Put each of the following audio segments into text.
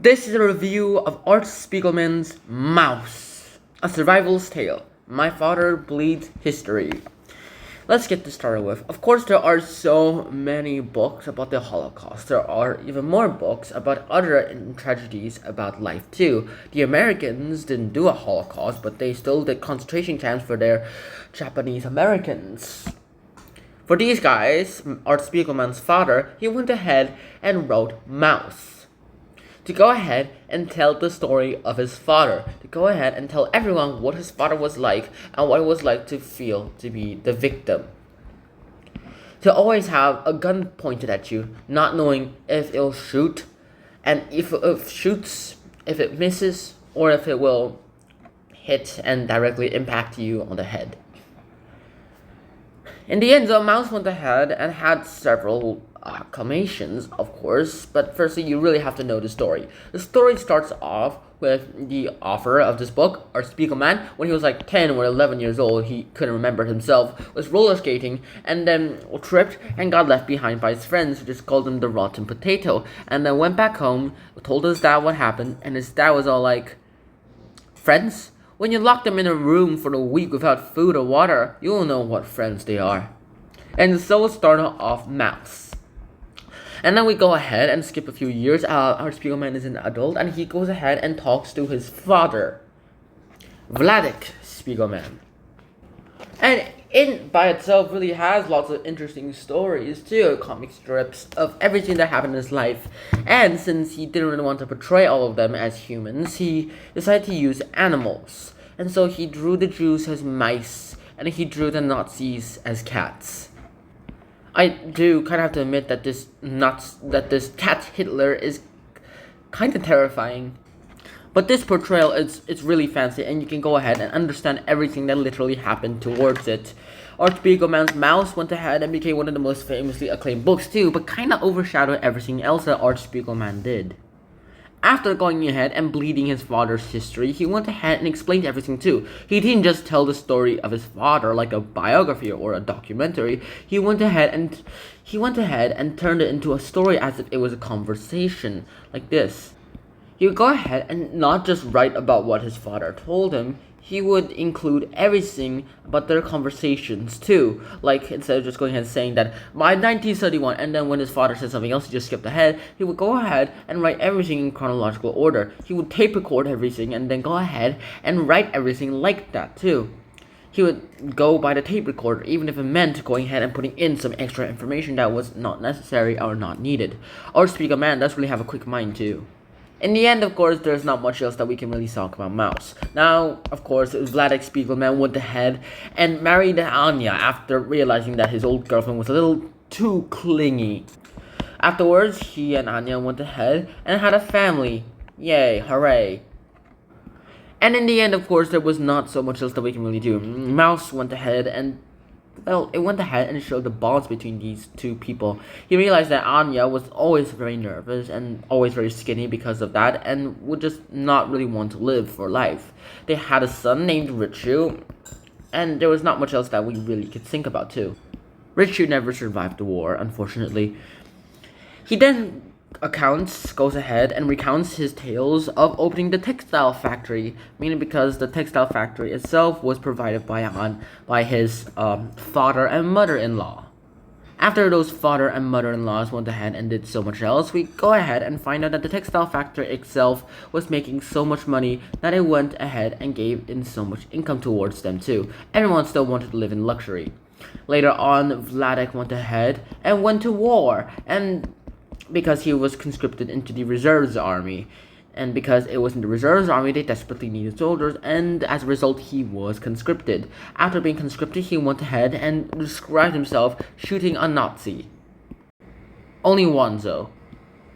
This is a review of Art Spiegelman's MAUS, a survival's tale. My father bleeds history. Let's get this started with. Of course, there are so many books about the Holocaust. There are even more books about other tragedies about life too. The Americans didn't do a Holocaust, but they still did concentration camps for their Japanese Americans. For these guys, Art Spiegelman's father, he went ahead and wrote MAUS. To go ahead and tell the story of his father, to go ahead and tell everyone what his father was like and what it was like to feel to be the victim. To always have a gun pointed at you, not knowing if it'll shoot, and if it shoots, if it misses, or if it will hit and directly impact you on the head. In the end, the MAUS went ahead and had several acclamations, of course, but firstly, you really have to know the story. The story starts off with the author of this book, Art Spiegelman, when he was like 10 or 11 years old, he couldn't remember himself, was roller skating, and then tripped and got left behind by his friends, who just called him the rotten potato, and then went back home, told his dad what happened, and his dad was all like, "Friends? When you lock them in a room for a week without food or water, you'll know what friends they are." And so started off MAUS. And then we go ahead and skip a few years. Art Spiegelman is an adult, and he goes ahead and talks to his father, Vladek Spiegelman. And it by itself really has lots of interesting stories too, comic strips of everything that happened in his life. And since he didn't really want to portray all of them as humans, he decided to use animals. And so he drew the Jews as mice, and he drew the Nazis as cats. I do kind of have to admit that this cat Hitler is kind of terrifying. But this portrayal it's really fancy, and you can go ahead and understand everything that literally happened towards it. Art Spiegelman's MAUS went ahead and became one of the most famously acclaimed books too, but kind of overshadowed everything else that Art Spiegelman did. After going ahead and bleeding his father's history, he went ahead and explained everything too. He didn't just tell the story of his father like a biography or a documentary. He went ahead and turned it into a story as if it was a conversation like this. He would go ahead and not just write about what his father told him, he would include everything about their conversations too. Like, instead of just going ahead and saying that by 1931, and then when his father said something else, he just skipped ahead, he would go ahead and write everything in chronological order. He would tape record everything and then go ahead and write everything like that too. He would go by the tape recorder, even if it meant going ahead and putting in some extra information that was not necessary or not needed. Art Spiegelman does really have a quick mind too. In the end, of course, there's not much else that we can really talk about MAUS. Now, of course, Vladek Spiegelman went ahead and married Anya after realizing that his old girlfriend was a little too clingy. Afterwards, he and Anya went ahead and had a family. Yay, hooray. And in the end, of course, there was not so much else that we can really do. MAUS went ahead and it went ahead and showed the bonds between these two people. He realized that Anya was always very nervous and always very skinny because of that, and would just not really want to live for life. They had a son named Richu, and there was not much else that we really could think about too. Richu never survived the war, unfortunately. He then goes ahead and recounts his tales of opening the textile factory, meaning because the textile factory itself was provided by his father and mother-in-law. After those father and mother-in-laws went ahead and did so much else, we go ahead and find out that the textile factory itself was making so much money that it went ahead and gave in so much income towards them too. Everyone still wanted to live in luxury. Later on, Vladek went ahead and went to war, and because he was conscripted into the reserves army, and because it was in the reserves army, they desperately needed soldiers, and as a result, he was conscripted. After being conscripted, he went ahead and described himself shooting a Nazi. Only one though,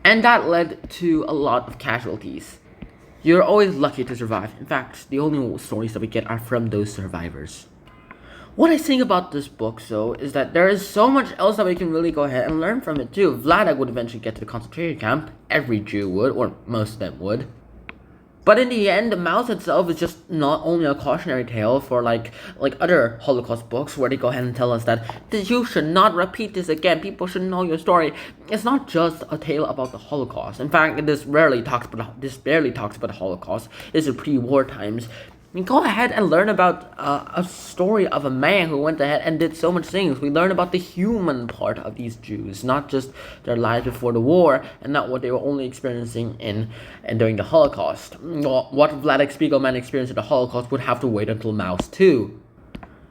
and that led to a lot of casualties. You're always lucky to survive. In fact, the only stories that we get are from those survivors. What I think about this book, though, is that there is so much else that we can really go ahead and learn from it, too. Vladek would eventually get to the concentration camp. Every Jew would, or most of them would. But in the end, the MAUS itself is just not only a cautionary tale for like other Holocaust books where they go ahead and tell us that you should not repeat this again. People should know your story. It's not just a tale about the Holocaust. In fact, this barely talks about the Holocaust. This is pre-war times. Go ahead and learn about a story of a man who went ahead and did so much things. We learn about the human part of these Jews, not just their lives before the war, and not what they were only experiencing in and during the Holocaust. What Vladek Spiegelman experienced in the Holocaust would have to wait until MAUS 2.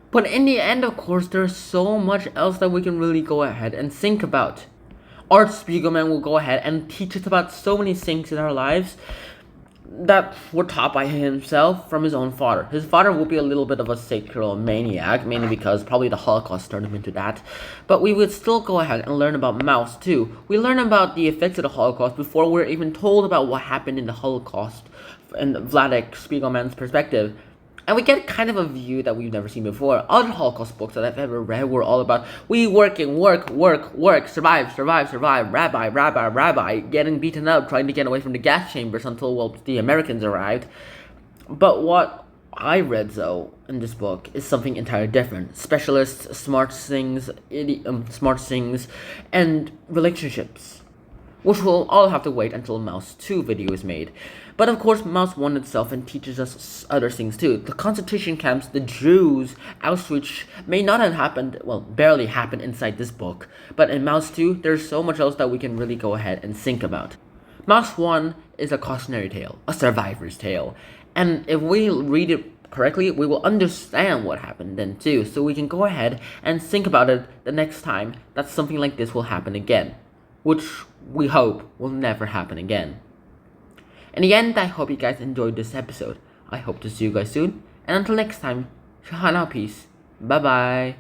But in the end, of course, there's so much else that we can really go ahead and think about. Art Spiegelman will go ahead and teach us about so many things in our lives that were taught by himself from his own father. His father will be a little bit of a sacral maniac, mainly because probably the Holocaust turned him into that. But we would still go ahead and learn about MAUS too. We learn about the effects of the Holocaust before we're even told about what happened in the Holocaust in Vladek Spiegelman's perspective. And we get kind of a view that we've never seen before. Other Holocaust books that I've ever read were all about we working, work, survive, rabbi, getting beaten up, trying to get away from the gas chambers until, well, the Americans arrived. But what I read, though, in this book is something entirely different. Specialists, smart things, and relationships, which we'll all have to wait until MAUS 2 video is made. But of course, MAUS 1 itself and teaches us other things too. The concentration camps, the Jews, Auschwitz may not have happened, well, barely happened inside this book. But in MAUS 2, there's so much else that we can really go ahead and think about. MAUS 1 is a cautionary tale, a survivor's tale. And if we read it correctly, we will understand what happened then too. So we can go ahead and think about it the next time that something like this will happen again, which we hope will never happen again. In the end, I hope you guys enjoyed this episode. I hope to see you guys soon. And until next time, Shahana, peace. Bye bye.